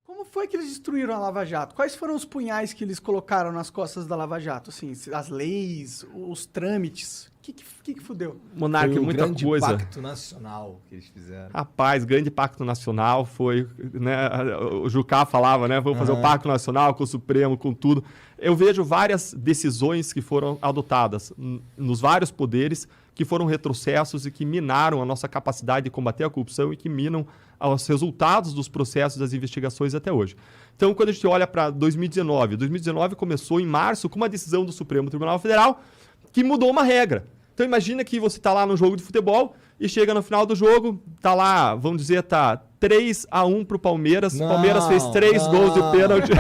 Como foi que eles destruíram a Lava Jato? Quais foram os punhais que eles colocaram nas costas da Lava Jato? Assim, as leis, os trâmites. O que fudeu? Monarca, Foi muita grande coisa. pacto nacional que eles fizeram. Rapaz, grande pacto nacional foi, né, o Jucá falava, né, vamos fazer o pacto nacional com o Supremo, com tudo. Eu vejo várias decisões que foram adotadas nos vários poderes que foram retrocessos e que minaram a nossa capacidade de combater a corrupção e que minam os resultados dos processos das investigações até hoje. Então, quando a gente olha para 2019 começou em março com uma decisão do Supremo Tribunal Federal que mudou uma regra. Então imagina que você está lá no jogo de futebol e chega no final do jogo, tá lá, vamos dizer, tá 3-1 pro Palmeiras. O Palmeiras fez 3 gols de pênalti.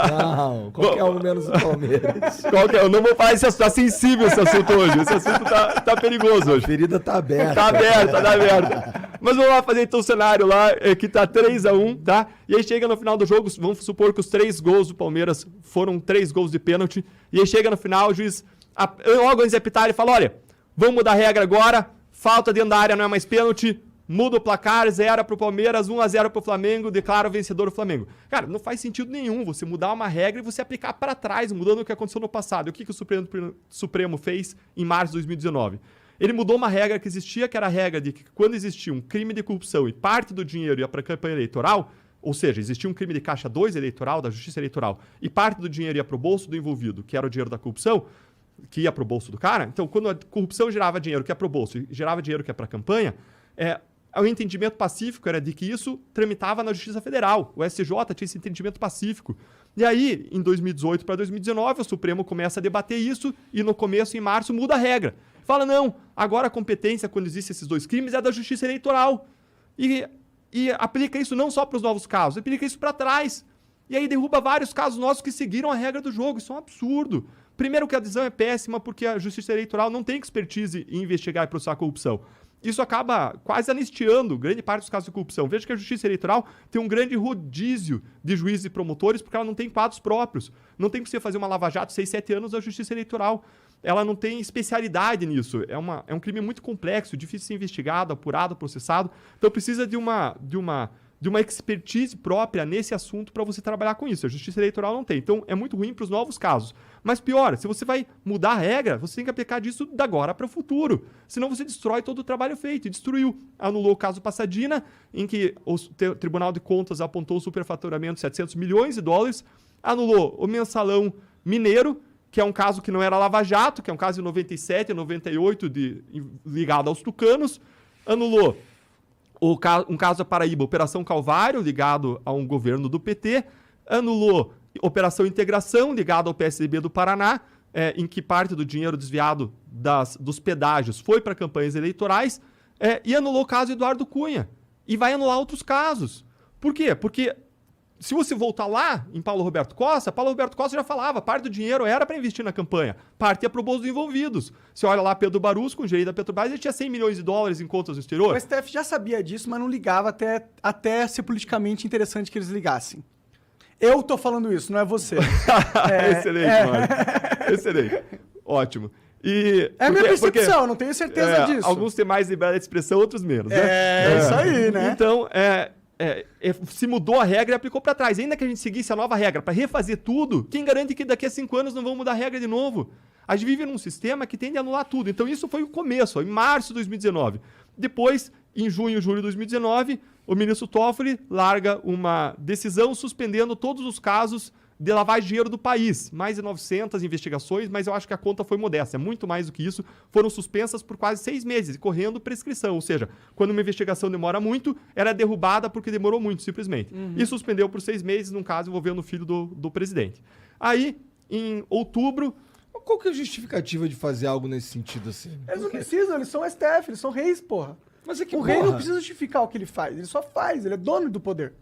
Não, qualquer um menos o Palmeiras. Eu não vou falar esse assunto, tá sensível esse assunto hoje. Esse assunto tá perigoso hoje. A ferida tá aberta. Tá aberta. Mas vamos lá fazer então o cenário lá, que tá 3-1, tá? E aí chega no final do jogo, vamos supor que os 3 gols do Palmeiras foram 3 gols de pênalti. E aí chega no final, o juiz, logo antes de apitar, ele fala, olha, vamos mudar a regra agora, falta dentro da área não é mais pênalti, muda o placar, 0 pro Palmeiras, 1-0 pro Flamengo, declara o vencedor o Flamengo. Cara, não faz sentido nenhum você mudar uma regra e você aplicar para trás, mudando o que aconteceu no passado. O que o Supremo fez em março de 2019? Ele mudou uma regra que existia, que era a regra de que quando existia um crime de corrupção e parte do dinheiro ia para a campanha eleitoral, ou seja, existia um crime de caixa 2 eleitoral, da justiça eleitoral, e parte do dinheiro ia para o bolso do envolvido, que era o dinheiro da corrupção, que ia para o bolso do cara. Então, quando a corrupção gerava dinheiro que ia para o bolso e gerava dinheiro que ia para a campanha, o entendimento pacífico era de que isso tramitava na Justiça Federal. O STJ tinha esse entendimento pacífico. E aí, em 2018 para 2019, o Supremo começa a debater isso e no começo, em março, muda a regra. Fala, não, agora a competência, quando existem esses 2 crimes, é da Justiça Eleitoral. E aplica isso não só para os novos casos, aplica isso para trás. E aí derruba vários casos nossos que seguiram a regra do jogo. Isso é um absurdo. Primeiro que a decisão é péssima porque a Justiça Eleitoral não tem expertise em investigar e processar a corrupção. Isso acaba quase anistiando grande parte dos casos de corrupção. Veja que a Justiça Eleitoral tem um grande rodízio de juízes e promotores porque ela não tem quadros próprios. Não tem que você fazer uma lava-jato 6, 7 anos da Justiça Eleitoral. Ela não tem especialidade nisso. É um crime muito complexo, difícil de ser investigado, apurado, processado. Então precisa de uma expertise própria nesse assunto para você trabalhar com isso. A Justiça Eleitoral não tem. Então é muito ruim para os novos casos. Mas pior, se você vai mudar a regra, você tem que aplicar disso da agora para o futuro. Senão você destrói todo o trabalho feito. E destruiu. Anulou o caso Passadina, em que o Tribunal de Contas apontou o superfaturamento de 700 milhões de dólares. Anulou o mensalão mineiro, que é um caso que não era Lava Jato, que é um caso de 97 e 98 ligado aos tucanos. Anulou um caso da Paraíba, Operação Calvário, ligado a um governo do PT. Anulou Operação Integração, ligada ao PSDB do Paraná, em que parte do dinheiro desviado dos pedágios foi para campanhas eleitorais, e anulou o caso Eduardo Cunha. E vai anular outros casos. Por quê? Porque se você voltar lá em Paulo Roberto Costa já falava, parte do dinheiro era para investir na campanha, parte ia para o bolso dos envolvidos. Você olha lá, Pedro Barus, com o gerente da Petrobras, ele tinha 100 milhões de dólares em contas no exterior. O STF já sabia disso, mas não ligava até ser politicamente interessante que eles ligassem. Eu tô falando isso, não é você. Excelente, Mário. Excelente. Ótimo. Minha percepção, não tenho certeza disso. Alguns têm mais liberdade de expressão, outros menos. Né? Isso aí, né? Então, se mudou a regra e aplicou para trás. Ainda que a gente seguisse a nova regra para refazer tudo, quem garante que daqui a 5 anos não vão mudar a regra de novo? A gente vive num sistema que tende a anular tudo. Então, isso foi o começo, em março de 2019. Depois, em junho, julho de 2019, o ministro Toffoli larga uma decisão suspendendo todos os casos de lavagem de dinheiro do país. Mais de 900 investigações, mas eu acho que a conta foi modesta. É muito mais do que isso. Foram suspensas por quase 6 meses, correndo prescrição. Ou seja, quando uma investigação demora muito, ela é derrubada porque demorou muito, simplesmente. E suspendeu por 6 meses, num caso envolvendo o filho do presidente. Aí, em outubro... Qual que é a justificativa de fazer algo nesse sentido assim? Eles não precisam, eles são STF, eles são reis, porra. Mas é que, o rei não precisa justificar o que ele faz, ele só faz, ele é dono do poder.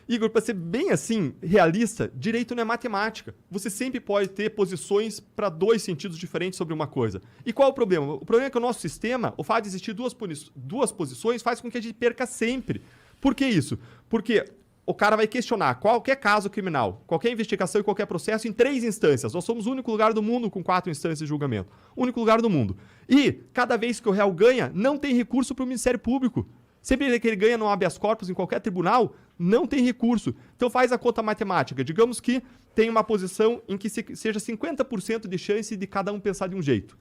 Igor, para ser bem assim, realista, direito não é matemática. Você sempre pode ter posições para 2 sentidos diferentes sobre uma coisa. E qual é o problema? O problema é que o nosso sistema, o fato de existir duas posições, faz com que a gente perca sempre. Por que isso? Porque o cara vai questionar qualquer caso criminal, qualquer investigação e qualquer processo em 3 instâncias. Nós somos o único lugar do mundo com 4 instâncias de julgamento. O único lugar do mundo. E, cada vez que o réu ganha, não tem recurso para o Ministério Público. Sempre que ele ganha no habeas corpus em qualquer tribunal, não tem recurso. Então faz a conta matemática. Digamos que tem uma posição em que seja 50% de chance de cada um pensar de um jeito.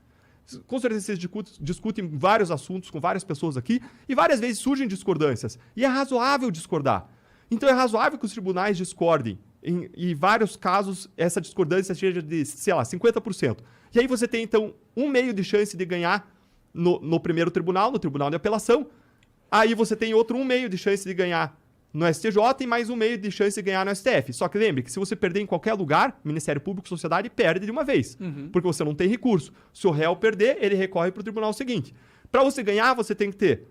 Com certeza vocês discutem vários assuntos com várias pessoas aqui e várias vezes surgem discordâncias. E é razoável discordar. Então é razoável que os tribunais discordem. Em vários casos, essa discordância seja de, sei lá, 50%. E aí você tem, então, 1/2 de chance de ganhar no primeiro tribunal, no tribunal de apelação. Aí você tem outro 1/2 de chance de ganhar no STJ e mais 1/2 de chance de ganhar no STF. Só que lembre que se você perder em qualquer lugar, Ministério Público, sociedade, perde de uma vez. Porque você não tem recurso. Se o réu perder, ele recorre para o tribunal seguinte. Para você ganhar, você tem que ter,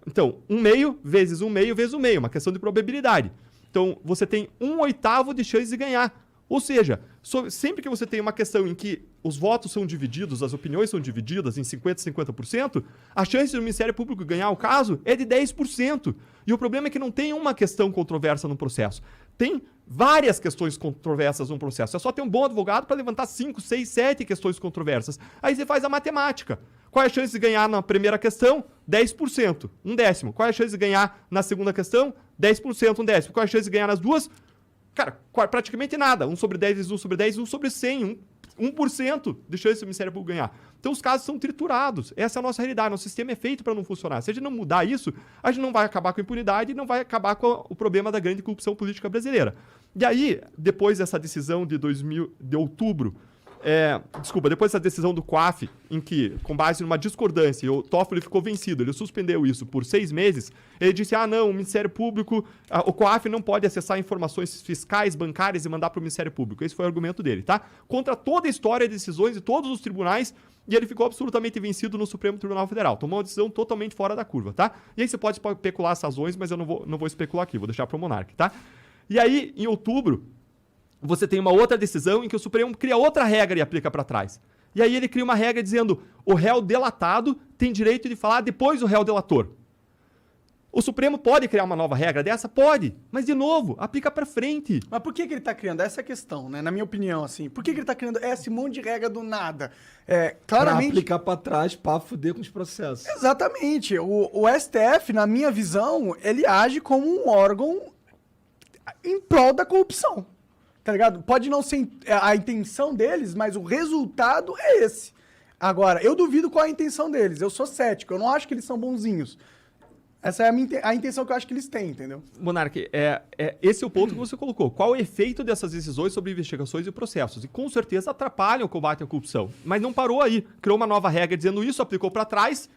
então, 1/2 vezes 1/2 vezes 1/2, uma questão de probabilidade. Então, você tem 1/8 de chance de ganhar. Ou seja, sempre que você tem uma questão em que os votos são divididos, as opiniões são divididas em 50% e 50%, a chance do Ministério Público ganhar o caso é de 10%. E o problema é que não tem uma questão controversa no processo. Tem várias questões controversas no processo. É só ter um bom advogado para levantar 5, 6, 7 questões controversas. Aí você faz a matemática. Qual é a chance de ganhar na primeira questão? 10%, 1/10. Qual é a chance de ganhar na segunda questão? 10%, 1/10. Qual é a chance de ganhar nas duas? Cara, praticamente nada. 1/10 vezes 1/10, 1/100. 1% de chance do Ministério Público ganhar. Então os casos são triturados. Essa é a nossa realidade. Nosso sistema é feito para não funcionar. Se a gente não mudar isso, a gente não vai acabar com a impunidade e não vai acabar com o problema da grande corrupção política brasileira. E aí, depois dessa decisão de outubro, depois dessa decisão do COAF, em que, com base numa discordância, o Toffoli ficou vencido, ele suspendeu isso por 6 meses, ele disse, não, o Ministério Público, o COAF não pode acessar informações fiscais, bancárias e mandar para o Ministério Público. Esse foi o argumento dele, tá? Contra toda a história de decisões de todos os tribunais, e ele ficou absolutamente vencido no Supremo Tribunal Federal. Tomou uma decisão totalmente fora da curva, tá? E aí você pode especular as razões, mas eu não vou especular aqui, vou deixar para o Monark, tá? E aí, em outubro, você tem uma outra decisão em que o Supremo cria outra regra e aplica para trás. E aí ele cria uma regra dizendo o réu delatado tem direito de falar depois do réu delator. O Supremo pode criar uma nova regra dessa? Pode. Mas, de novo, aplica para frente. Mas por que ele tá criando? Essa é a questão, né? Na minha opinião, assim. Por que ele tá criando esse monte de regra do nada? Claramente... Pra aplicar pra trás, pra fuder com os processos. Exatamente. O STF, na minha visão, ele age como um órgão em prol da corrupção. Tá ligado? Pode não ser a intenção deles, mas o resultado é esse. Agora, eu duvido qual é a intenção deles. Eu sou cético. Eu não acho que eles são bonzinhos. Essa é a intenção que eu acho que eles têm, entendeu? Monark, esse é o ponto que você colocou. Qual o efeito dessas decisões sobre investigações e processos? E com certeza atrapalham o combate à corrupção. Mas não parou aí. Criou uma nova regra dizendo isso, aplicou para trás.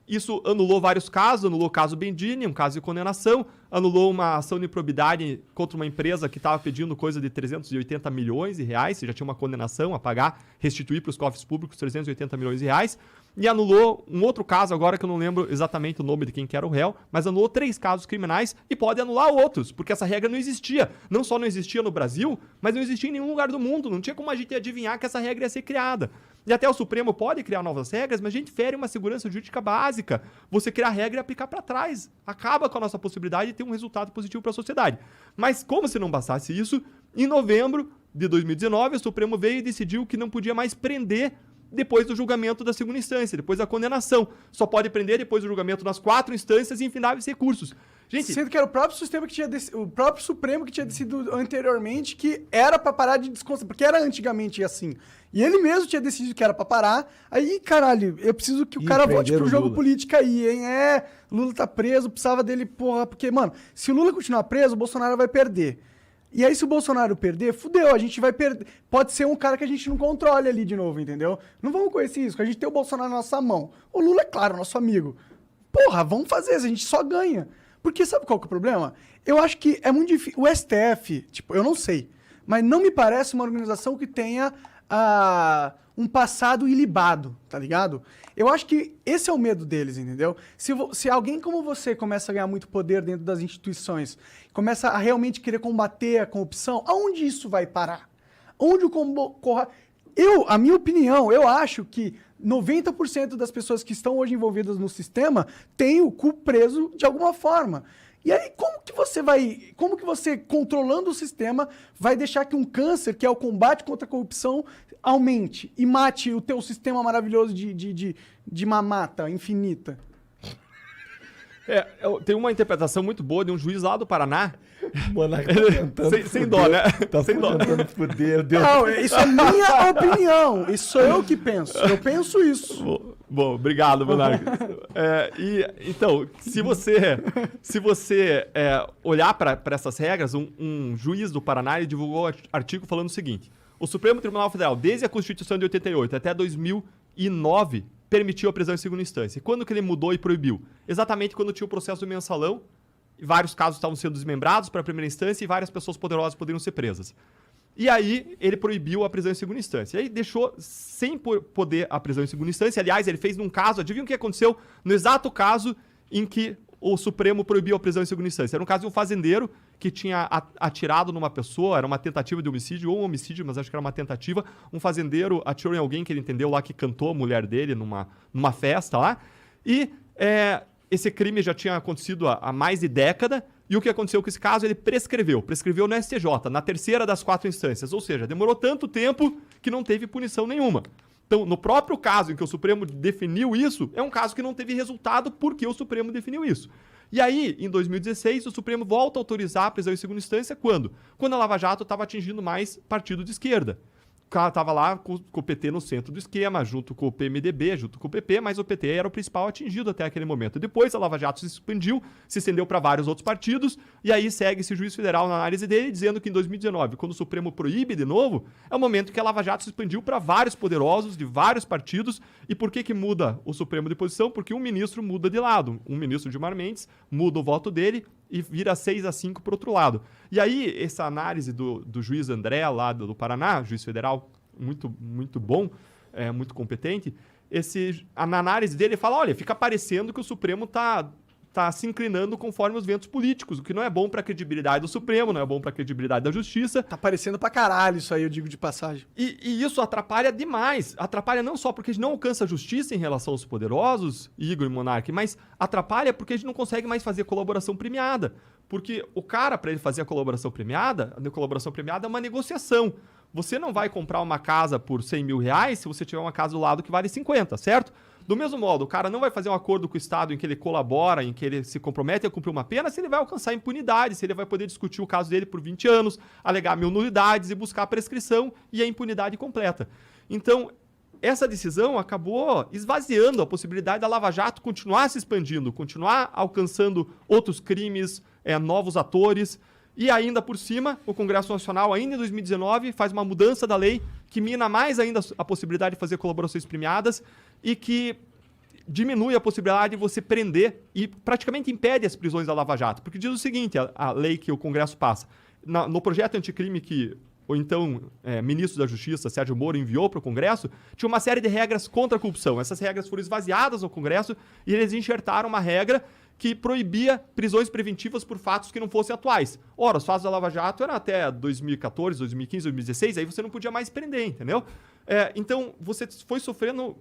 Isso anulou vários casos, anulou o caso Bendini, um caso de condenação, anulou uma ação de improbidade contra uma empresa que estava pedindo coisa de 380 milhões de reais, já tinha uma condenação a pagar, restituir para os cofres públicos 380 milhões de reais, e anulou um outro caso agora que eu não lembro exatamente o nome de quem que era o réu, mas anulou 3 casos criminais e pode anular outros, porque essa regra não existia. Não só não existia no Brasil, mas não existia em nenhum lugar do mundo, não tinha como a gente adivinhar que essa regra ia ser criada. E até o Supremo pode criar novas regras, mas a gente fere uma segurança jurídica básica. Você criar a regra e aplicar para trás. Acaba com a nossa possibilidade de ter um resultado positivo para a sociedade. Mas como se não bastasse isso, em novembro de 2019, o Supremo veio e decidiu que não podia mais prender depois do julgamento da segunda instância, depois da condenação. Só pode prender depois do julgamento nas 4 instâncias e infindáveis recursos. Gente, sendo que era o próprio sistema que tinha o próprio Supremo que tinha decidido anteriormente que era pra parar de desconsiderar, porque era antigamente assim. E ele mesmo tinha decidido que era pra parar. Aí, caralho, eu preciso que o cara volte pro jogo político aí, hein? Lula tá preso, precisava dele, porra, porque, mano, se o Lula continuar preso, o Bolsonaro vai perder. E aí, se o Bolsonaro perder, fudeu, a gente vai perder. Pode ser um cara que a gente não controle ali de novo, entendeu? Não vamos com esse risco, a gente tem o Bolsonaro na nossa mão. O Lula, é claro, nosso amigo. Porra, vamos fazer isso, a gente só ganha. Porque sabe qual que é o problema? Eu acho que é muito difícil. O STF, tipo, eu não sei, mas não me parece uma organização que tenha um passado ilibado, tá ligado? Eu acho que esse é o medo deles, entendeu? Se alguém como você começa a ganhar muito poder dentro das instituições, começa a realmente querer combater a corrupção, aonde isso vai parar? Onde a minha opinião, eu acho que 90% das pessoas que estão hoje envolvidas no sistema têm o cu preso de alguma forma. E aí, como que você, controlando o sistema, vai deixar que um câncer, que é o combate contra a corrupção, aumente e mate o teu sistema maravilhoso de mamata infinita? Tem uma interpretação muito boa de um juiz lá do Paraná. O Monarca tá tentando Sem dó, né? Tá Sem dó. tentando fuder. Não, isso é minha opinião. Isso sou eu que penso. Eu penso isso. Bom, obrigado, Monarca. Então, se você olhar para essas regras, um juiz do Paraná ele divulgou um artigo falando o seguinte: o Supremo Tribunal Federal, desde a Constituição de 88 até 2009, permitiu a prisão em segunda instância. E quando que ele mudou e proibiu? Exatamente quando tinha o processo do mensalão, vários casos estavam sendo desmembrados para a primeira instância e várias pessoas poderosas poderiam ser presas. E aí ele proibiu a prisão em segunda instância. E aí deixou sem poder a prisão em segunda instância. Aliás, ele fez num caso, adivinha o que aconteceu? No exato caso em que o Supremo proibiu a prisão em segunda instância. Era um caso de um fazendeiro que tinha atirado numa pessoa, era uma tentativa de homicídio, ou um homicídio, mas acho que era uma tentativa. Um fazendeiro atirou em alguém que ele entendeu lá que cantou a mulher dele numa festa lá. E esse crime já tinha acontecido há mais de década. E o que aconteceu com esse caso? Ele prescreveu no STJ, na terceira das 4 instâncias. Ou seja, demorou tanto tempo que não teve punição nenhuma. Então, no próprio caso em que o Supremo definiu isso, é um caso que não teve resultado porque o Supremo definiu isso. E aí, em 2016, o Supremo volta a autorizar a prisão em segunda instância quando? Quando a Lava Jato estava atingindo mais partido de esquerda. O cara estava lá com o PT no centro do esquema, junto com o PMDB, junto com o PP, mas o PT era o principal atingido até aquele momento. Depois a Lava Jato se expandiu, se estendeu para vários outros partidos, e aí segue esse juiz federal na análise dele, dizendo que em 2019, quando o Supremo proíbe de novo, é o momento que a Lava Jato se expandiu para vários poderosos de vários partidos. E por que muda o Supremo de posição? Porque um ministro muda de lado. Um ministro, Gilmar Mendes, muda o voto dele e vira 6-5 para o outro lado. E aí, essa análise do juiz André, lá do Paraná, juiz federal, muito, muito bom, muito competente, na análise dele, ele fala, olha, fica parecendo que o Supremo está se inclinando conforme os ventos políticos, o que não é bom para a credibilidade do Supremo, não é bom para a credibilidade da Justiça. Tá parecendo pra caralho isso aí, eu digo de passagem. E isso atrapalha demais. Atrapalha não só porque a gente não alcança a justiça em relação aos poderosos, Igor e Monark, mas atrapalha porque a gente não consegue mais fazer colaboração premiada. Porque o cara, para ele fazer a colaboração premiada é uma negociação. Você não vai comprar uma casa por 100 mil reais se você tiver uma casa do lado que vale 50, certo? Do mesmo modo, o cara não vai fazer um acordo com o Estado em que ele colabora, em que ele se compromete a cumprir uma pena, se ele vai alcançar impunidade, se ele vai poder discutir o caso dele por 20 anos, alegar 1000 nulidades e buscar a prescrição e a impunidade completa. Então, essa decisão acabou esvaziando a possibilidade da Lava Jato continuar se expandindo, continuar alcançando outros crimes, novos atores. E ainda por cima, o Congresso Nacional, ainda em 2019, faz uma mudança da lei que mina mais ainda a possibilidade de fazer colaborações premiadas e que diminui a possibilidade de você prender e praticamente impede as prisões da Lava Jato. Porque diz o seguinte, a lei que o Congresso passa, no projeto anticrime que o então ministro da Justiça, Sérgio Moro, enviou para o Congresso, tinha uma série de regras contra a corrupção. Essas regras foram esvaziadas no Congresso e eles enxertaram uma regra que proibia prisões preventivas por fatos que não fossem atuais. Ora, os fatos da Lava Jato eram até 2014, 2015, 2016, aí você não podia mais prender, entendeu? Então, você foi sofrendo...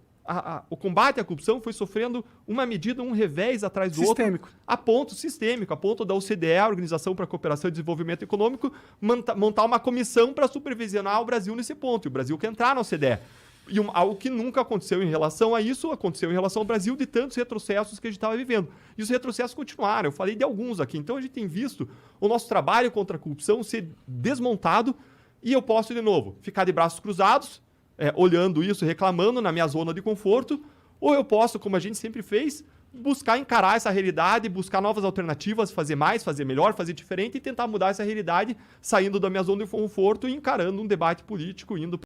O combate à corrupção foi sofrendo uma medida, um revés atrás do Sistêmico. outro. A ponto da OCDE, a Organização para a Cooperação e Desenvolvimento Econômico, montar uma comissão para supervisionar o Brasil nesse ponto. E o Brasil quer entrar na OCDE. E algo que nunca aconteceu em relação a isso, aconteceu em relação ao Brasil, de tantos retrocessos que a gente estava vivendo. E os retrocessos continuaram. Eu falei de alguns aqui. Então, a gente tem visto o nosso trabalho contra a corrupção ser desmontado. E eu posso, de novo, ficar de braços cruzados, olhando isso, reclamando na minha zona de conforto, ou eu posso, como a gente sempre fez, buscar encarar essa realidade, buscar novas alternativas, fazer mais, fazer melhor, fazer diferente e tentar mudar essa realidade, saindo da minha zona de conforto e encarando um debate político, indo